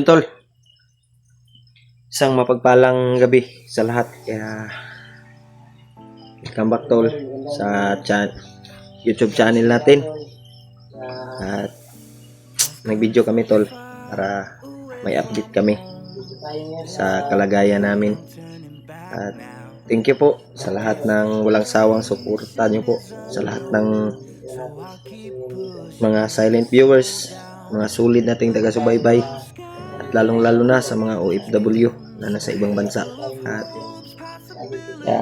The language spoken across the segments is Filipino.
Tol, isang mapagpalang gabi sa lahat. Kaya welcome back tol sa YouTube channel natin. At nag-video kami tol para may update kami sa kalagayan namin. At thank you po sa lahat ng walang sawang suporta nyo po, sa lahat ng mga silent viewers, mga sulit nating taga-subaybay, at lalong-lalo na sa mga OFW na nasa ibang bansa. At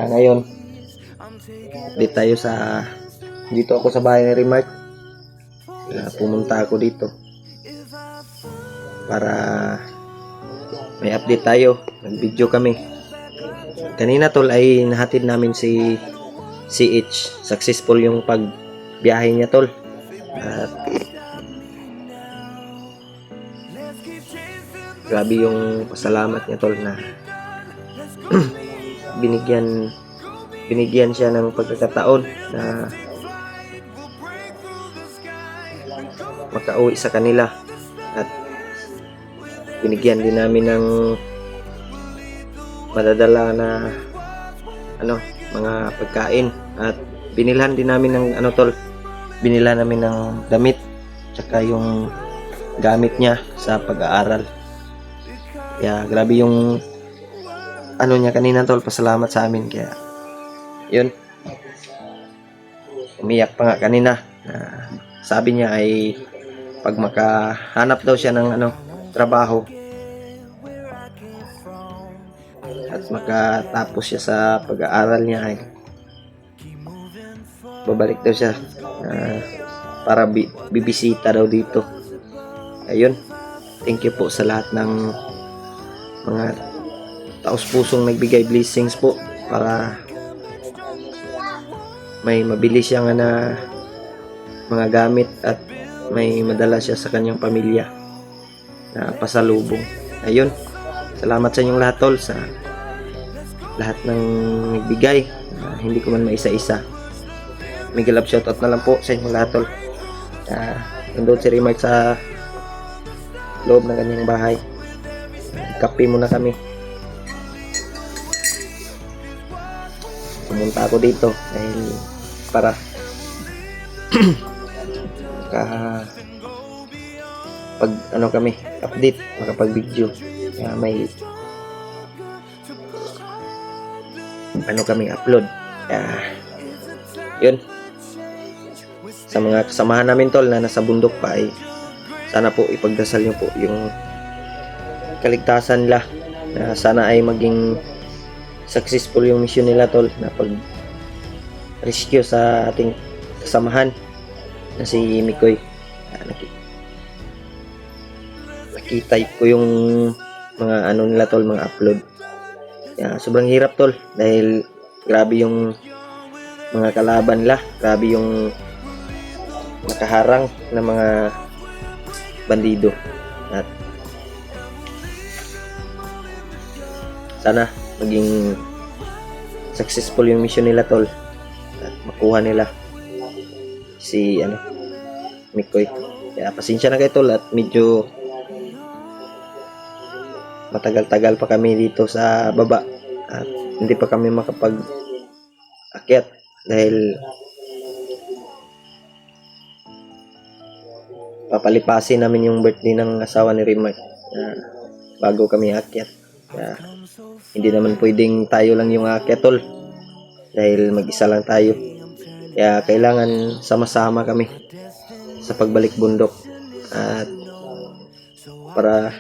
ngayon, update tayo dito ako sa bahay ni Remark. Pumunta ako dito para may update tayo. Nag-video kami. Kanina tol ay nahatid namin si CH. Successful yung pagbiyahe niya tol. At grabe yung pasalamat niya tol na binigyan siya ng pagkakataon na makauwi sa kanila, at binigyan din namin ng madadala na mga pagkain, at binilhan din namin ng binilhan namin ng damit tsaka yung gamit niya sa pag-aaral. Kaya grabe yung niya kanina tol, pasalamat sa amin. Kaya yun, umiyak pa nga kanina. Sabi niya ay pag makahanap daw siya ng trabaho at makatapos siya sa pag-aaral niya ay babalik daw siya para bibisita daw dito. Ayun, thank you po sa lahat ng mga taos-pusong nagbigay blessings po para may mabili siya na mga gamit at may madala siya sa kanyang pamilya na pasalubong. Ayun, salamat sa inyong lahat tol, sa lahat ng nagbigay. Hindi ko man maisa-isa. Mega love shoutout na lang po sa inyong lahat tol. Nandun si Remark sa loob ng kanyang bahay. Kape muna kami. Pumunta ako dito dahil para kami update, makapag-video. Kaya may kami upload. Yun, sa mga kasamahan namin tol na nasa bundok pa, ay sana po ipagdasal nyo po yung kaligtasan nila, na sana ay maging successful yung mission nila tol, na pag-rescue sa ating kasamahan na si Mikoy. Nakita ko yung mga nila tol, mga upload. Sobrang hirap tol dahil grabe yung mga kalaban nila, grabe yung nakaharang na mga bandido. At sana maging successful yung mission nila tol, at makuha nila si Mikoy. Kaya pasensya na kayo tol, at medyo matagal-tagal pa kami dito sa baba at hindi pa kami makapag-akyat dahil papalipasin namin yung birthday ng asawa ni Remark bago kami akyat. Kaya hindi naman pwedeng tayo lang yung akyat tol dahil mag-isa lang tayo. Kaya kailangan sama-sama kami sa pagbalik bundok, at para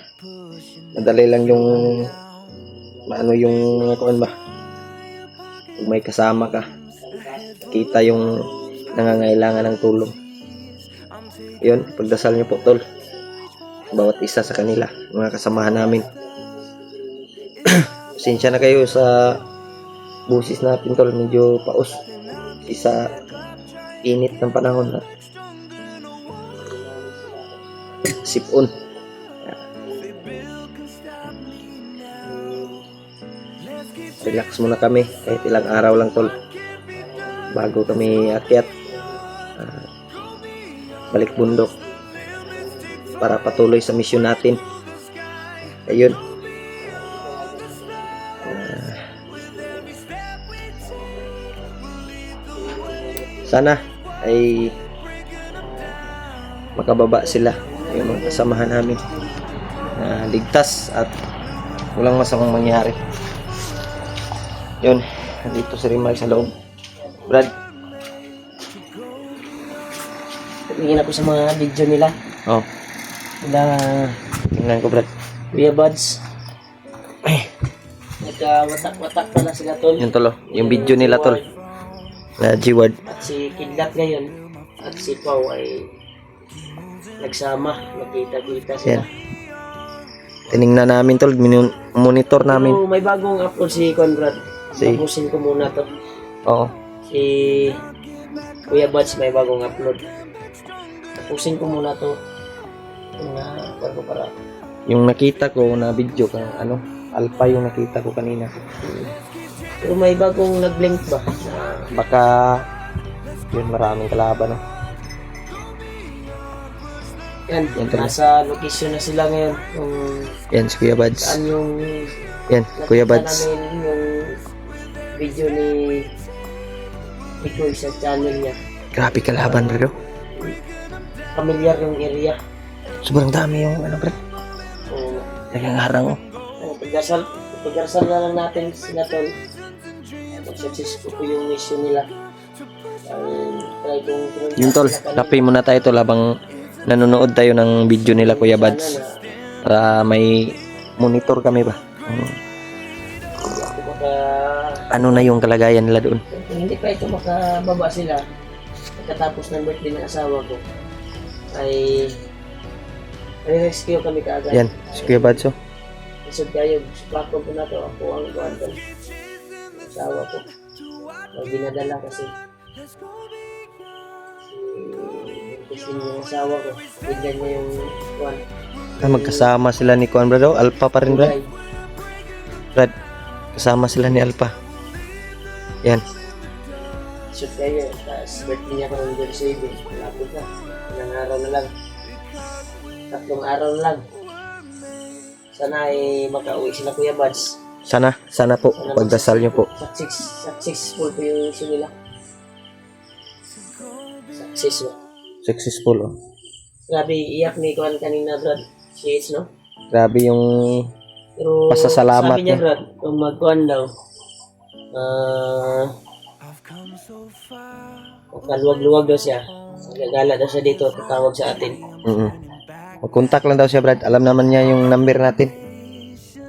madali lang yung kung may kasama ka, kita yung nangangailangan ng tulong. Yun, pagdasal niyo po tol bawat isa sa kanila, mga kasamahan namin. Pasensya na kayo sa busis natin tol, medyo paus sa init ng panahon na sipon. Relax muna kami kahit ilang araw lang tol bago kami akyat balik bundok para patuloy sa misyon natin. Ayun. Sana ay makababa sila yung mga kasamahan namin na ligtas at walang masamang mangyari. Yun, dito si Rimar sa loob. Brad, tingin ako sa mga video nila. oh, tingnan ko, Brad. Kuya Buds. Nagkawatak-watak pala sila, tol. Yun, tol, oh. Yung video nila, tol, na G-Word. At si Kidlat ngayon at si Pau ay nagsama, nakita-kita sila. Yan. Tiningnan namin, tol, monitor namin. Pero may bagong upload si Conrad. Si- Tapusin ko muna to. Oo. Si Kuya Buds may bagong upload. Tapusin ko muna to. Bago para. Yung nakita ko na video ka, ano, Alpha yung nakita ko kanina. Pero may bagong nag-link ba? Baka yun, maraming kalaban, no? Yan, Yan, tol. nasa location na sila ngayon. Kung Yan, si Kuya Buds. saan yung Yan, Kuya nakita Buds. namin yung video ni Ikoy sa channel niya. Grabe kalaban, bro. Familiar yung area. Sobrang dami yung, ano, bro. So, Nagangarang, oh. pagdarasal na lang natin sila, tol. Successful po yung mission nila. Try kong Yun, tol, kape muna tayo, tol, habang nanonood tayo ng video nila, Kuya Buds. Para may monitor kami ba? Ano na yung kalagayan nila doon? Kung hindi pa ito makababa sila, pagkatapos ng birthday ng asawa ko, ay rescue kami kaagad. Yan, si Kuya Buds, oh. Isod kayo, platform ko na to, ako ang kuwantan. Asawa ko. May ginadala kasi. Kasi yung asawa ko, bigyan niya yung kuwan. Magkasama sila ni Kuan, bro. Alpha pa rin, Brad. Brad, kasama sila ni Alpha. Yan. Isod kayo, tapos birthday niya ko ng June 7. Malapit na. Ilang araw na lang. 3 araw na lang. Sana ay makauwi sila, Kuya Buds. Sana po, pagdasal nyo po. Successful po yung issue nila. Successful. Successful, oh. Grabe, iyak ni Kuan kanina, Brad. Shades, no? Grabe yung Pero pasasalamat sabi niya, niya. Brad, kung mag-kuan daw, kaluwag-luwag daw siya. Gagala daw siya dito, tatawag sa atin. Mag-contact lang daw siya, Brad. Alam naman niya yung number natin.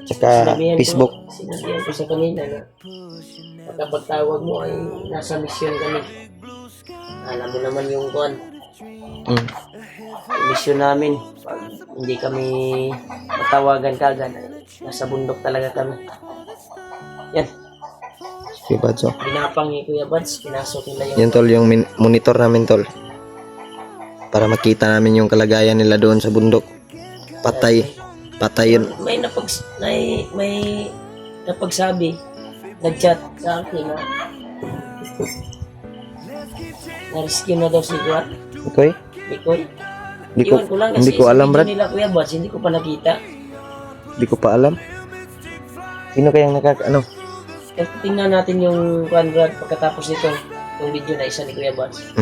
Tsaka Facebook. Sinabihan ko sa kanina na pagkapagtawag mo ay nasa mission kami. Alam mo naman yung kuan. Mission namin. Pag hindi kami matawagan kagad, nasa bundok talaga kami. Yan. Kuya Buds, oh. Binapang ni Kuya Buds, pinasok nila yung... Yan, tol, yung monitor namin, tol. Para makita namin yung kalagayan nila doon sa bundok. Patay yun. May napagsabi, nag-chat sa akin na na-rescue na daw si Kuya. Okay? Ikoy. Hindi Iwan ko lang kasi ko alam, sa Brad. video nila, Kuya Buds, hindi ko pa nakita. Hindi ko pa alam. Sino kayang ano? Kasi tingnan natin yung Kuan, Brad, pagkatapos nito, yung video na isa ni Kuya Buds.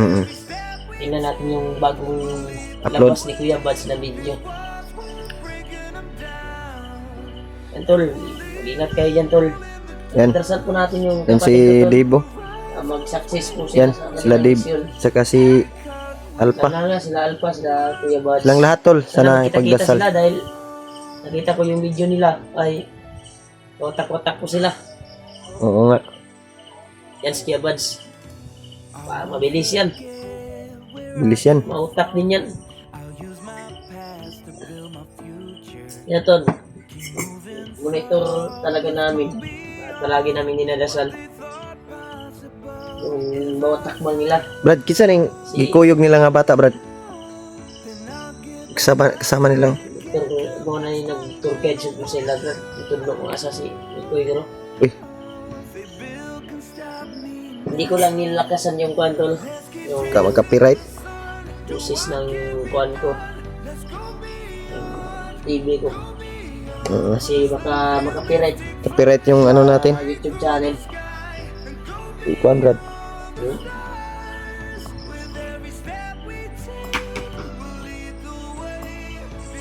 Tingnan natin yung bagong Upload. labas ni Kuya Buds na video. Yan, tol. Mag-ingat kayo dyan, tol. Yan. Dasal po natin yung Yan si kapatid ko, tol. Dave, oh. Mag-success po Yan, sa sila Dave. mission. Saka si Alpha. Lalo sila Alpha, sila Kuya Buds. Silang lahat, tol. Sana makita-kita ipagdasal. sila dahil nakita ko yung video nila ay watak-watak po sila. Oo nga. Yan si Kuya Buds. Mabilis yan. Bilis yan. Mautak din yan. Yan, tol. Monitor talaga namin. Palagi namin ninadasal. Yung bawat takbang nila. Brad, kisa ning gikuyog nila nga bata, Brad. Kasama nilang. Pero mga na yung nag-tour guide sa sila. Itulog ko asa si Ikoy, gano? Uy. Hindi ko lang nilakasan yung kwan, tol. Yung Mag-copyright. process ng kwan ko. Yung TV ko. Oo. Kasi baka makapirate Copyright yung ano natin. sa YouTube channel. Ikuan Brad. Hmm?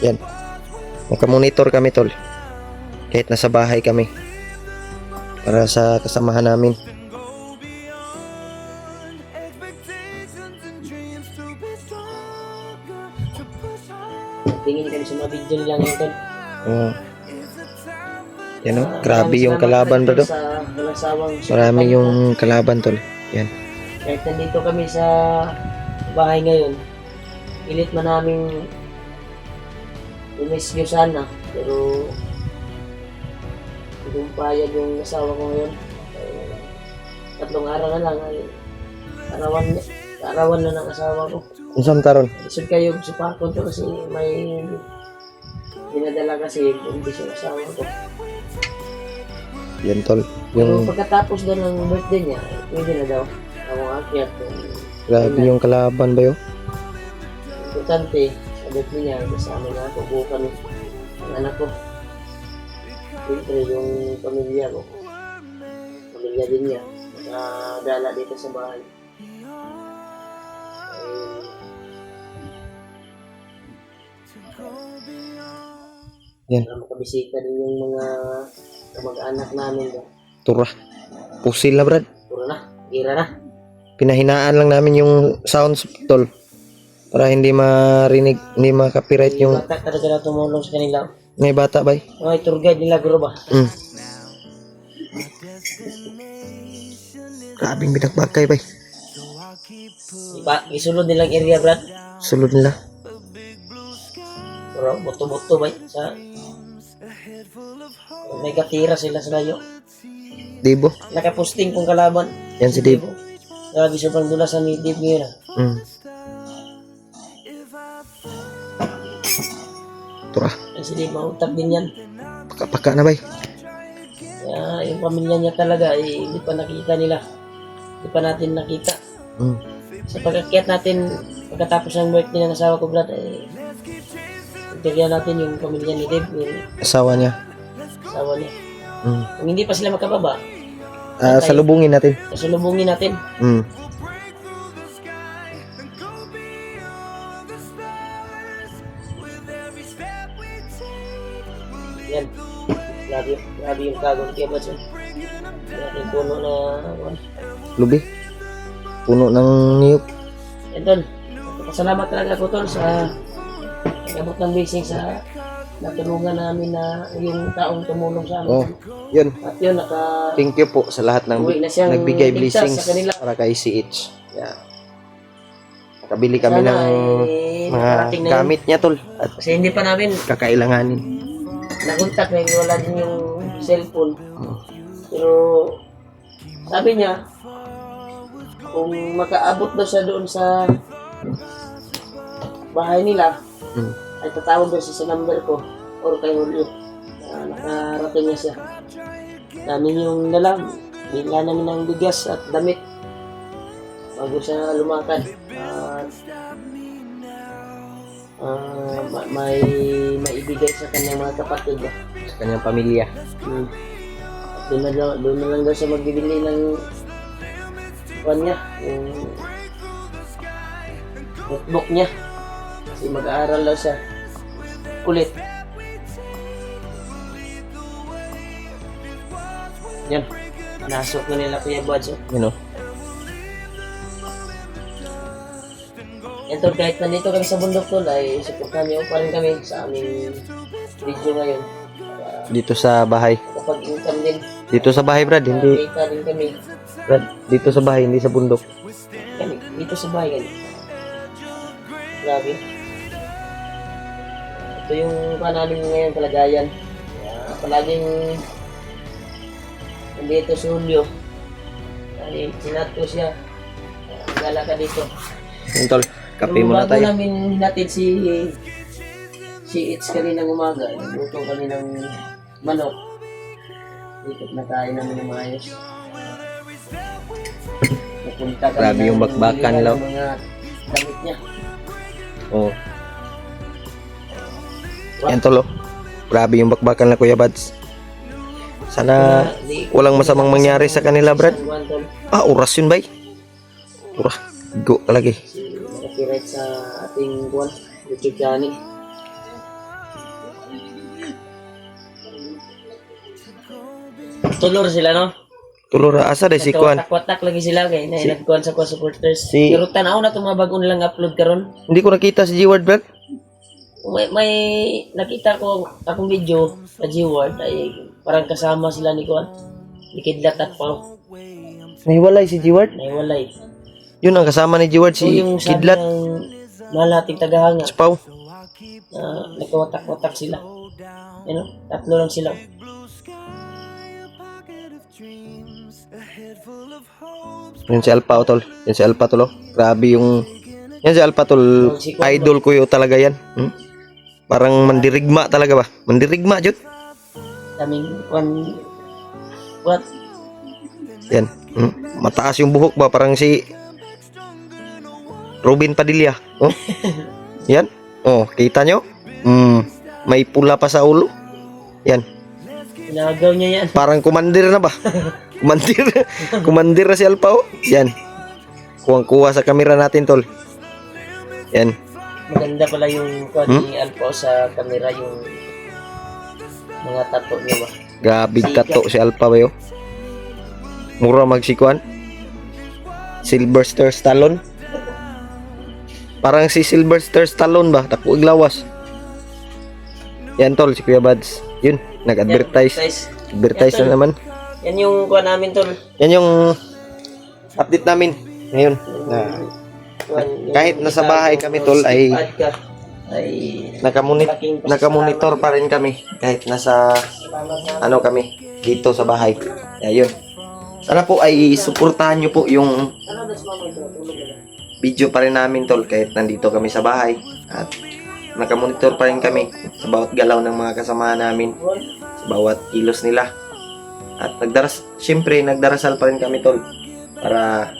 Yan. Naka-monitor kami tol. Kahit nasa bahay kami. Para sa kasamahan namin. Tingin kami sa mga video nila ngayon tol. Oo. Yan o. Grabe yung kalaban bro. Sa walang sawang Marami suportan yung kalaban tol. Yan. po. Kahit nandito kami sa bahay ngayon, pilit man namin i-miss nyo sana. Pero hindi kong payag yung asawa ko ngayon. 3 araw na lang ay arawan na ng asawa ko. Unsam taron? Isod kayo sa pakon ko kasi may dinadala kasi hindi siya asawa ko. Yan tol. Pero Yung pagkatapos na ng birthday niya, pwede na daw. Ako akyat. grabe yung kalaban ba yun? Importante, sa birthday niya, kasama niya ako, buo kami. Ang anak ko. Siyempre, yung pamilya ko. Pamilya din niya. Nakadala dito sa bahay. Yan. Para makabisita din yung mga kamag-anak namin. Tura. Pusil na Brad. Puro na, gira na. Pinahinaan lang namin yung sounds tol. Para hindi marinig, hindi makapiright yung Bata talaga na tumulong sa kanila. may bata bay. Okay, tour guide nila, guro ba? Mm. Grabing binagbagay bay. Isulod nilang area, Brad. Sulod nila. Pero buto-buto ba sa may katira sila sa layo. Dibo. Nakaposting kong kalaban. Yan si Dibo. Grabe sobrang dulas sa ni Dave ngayon. Mm. Tura. Kasi Dave, mautap din yan. Paka-paka na bay. Kaya yung pamilya niya talaga, hindi pa nakita nila. Hindi pa natin nakita. Mm. Sa pagkakyat natin, pagkatapos ng birthday ng asawa ko, Brad, interview natin yung pamilya ni Dave, yung Asawa niya. asawa niya. Mm. Kung hindi pa sila makababa, Salubungin natin. kasulubungin natin. Mm. Yan. Grabe yung kagong kaya ba siya? Yung puno na, Lubi. Puno ng niyog. yan tol. Pasalamat talaga ako tol sa nagabot ng blessing sa natulungan namin na yung taong tumulong sa amin. Oh, yun. At yun, Thank you po sa lahat ng Uwi na siyang nagbigay ligtas blessings sa kanila. para kay CH. Yeah. Nakabili kami sana ng ay mga nakarating na yun. gamit niya tol at Kasi hindi pa namin kakailanganin. naguntak na wala din yung cellphone. Oh. Pero sabi niya, kung makaabot daw siya doon sa bahay nila, Mm. ay tatawag daw siya sa number ko or kay Julio. Nakarating niya siya. Namin yung nalang, bila namin ng bigas at damit bago siya lumakad. May maibigay sa kanyang mga kapatid. Sa kanyang pamilya. Doon na lang daw siya magbibili ng kuwan niya, yung notebook niya. Kasi mag-aaral daw siya. Kulit. Yan. Nasok na nila Kuya Buds. You know. Yan tol, kahit nandito kami sa bundok tol, ay supportan niyo pa rin kami sa aming video ngayon. Dito sa bahay. Kapag income din, Dito sa bahay Brad, hindi kita din kami. Brad, dito sa bahay, hindi sa bundok. Kami, dito sa bahay kami. Grabe. Ito yung kananin ngayon, kalagayan. Kaya palaging nandito si Julio. Ay, sinat ko siya. Gala ka dito. Yun tol, kape Pero muna bago tayo. namin hinatid si It's kaninang umaga, nagluto kami ng manok. Ikot na tayo namin ng maayos. Napunta kami Grabe yung ng bakbakan, bilihan Law. ng mga damit niya. Oh. Yan tol oh. Grabe yung bakbakan na Kuya Bads. Sana walang masamang mangyari sa kanila, Brad. Oras yun, bay. Oras. Go ka lagi. Copyright sa ating buwan, YouTube channel. Tulor sila, no? Tulura asa dai si Kuan. Watak lagi sila kay na nagkuan sa kuan supporters. Si- Pero tanaw na itong mga bagong nilang upload karon. Hindi ko nakita si G-Word, Brad. May nakita ko akong video sa G-Word ay parang kasama sila ni kuan. Ni Kidlat at Pau. Nahiwalay si G-Word. Naiwalay. Yun ang kasama ni G-Word, So si yung sabi Kidlat. ng malating tagahanga Si Pau. nagkawatak-watak sila. You know, tatlo lang sila. Yan si Alpha, tol. Yan si Alpha, tol. Oh. Grabe yung... Yan si Alpha, tol. Idol ko yun talaga yan. Parang mandirigma talaga ba? Mandirigma, Jud. Kaming kuan what? Yan. Mataas yung buhok ba? Parang si... Robin Padilla. Oh. Yan. Oh, kita nyo? May pula pa sa ulo. Yan. Inagaw niya yan. Parang kumandir na ba? Kumandir. Kumandir na si Alpha, oh. Yan. Kuwang-kuha sa kamera natin, tol. Yan. Maganda pala yung kuan ni Alpao sa camera, yung mga tato niya ba. Grabe tato si Alpha ba, yo. Mura magsikuan. Sylvester Stallone. Parang si Sylvester Stallone ba? Tako iglawas. Yan, tol, si Kuya Bads. Yun, nag-advertise. Advertise na naman. Yan yung kuan namin, tol. Yan yung update namin ngayon. Na kahit nasa bahay kami, tol, ay nakamonitor pa rin kami kahit nasa ano kami dito sa bahay. Ayun. Sana po ay suportahan nyo po yung video pa rin namin, tol, kahit nandito kami sa bahay at nakamonitor pa rin kami sa bawat galaw ng mga kasama namin, sa bawat kilos nila. At syempre nagdarasal pa rin kami, tol, para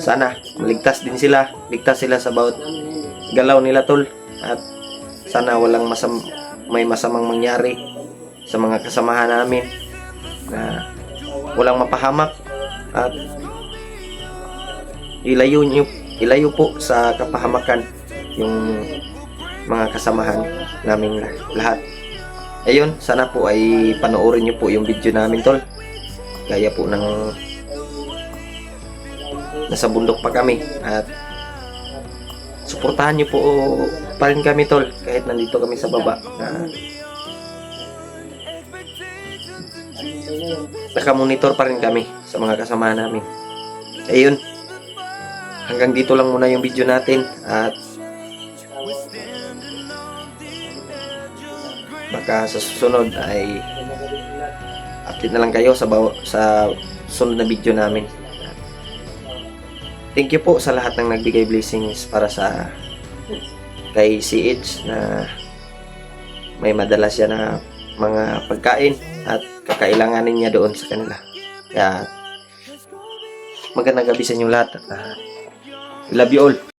sana ligtas sila sa bawat galaw nila, tol, at sana walang may masamang mangyari sa mga kasamahan namin, na walang mapahamak at ilayo po sa kapahamakan yung mga kasamahan namin lahat. Ayun, sana po ay panoorin nyo po yung video namin, tol, gaya po ng nasa bundok pa kami, at suportahan nyo po pa rin kami, tol, kahit nandito kami sa baba na nakamonitor pa rin kami sa mga kasama namin. Ayun, hanggang dito lang muna yung video natin, at baka sa susunod ay update na lang kayo sa sunod na video namin. Thank you po sa lahat ng nagbigay blessings para sa kay CH, na may madala siya na mga pagkain at kakailanganin niya doon sa kanila. Kaya magandang gabi sa inyo lahat. Love you all.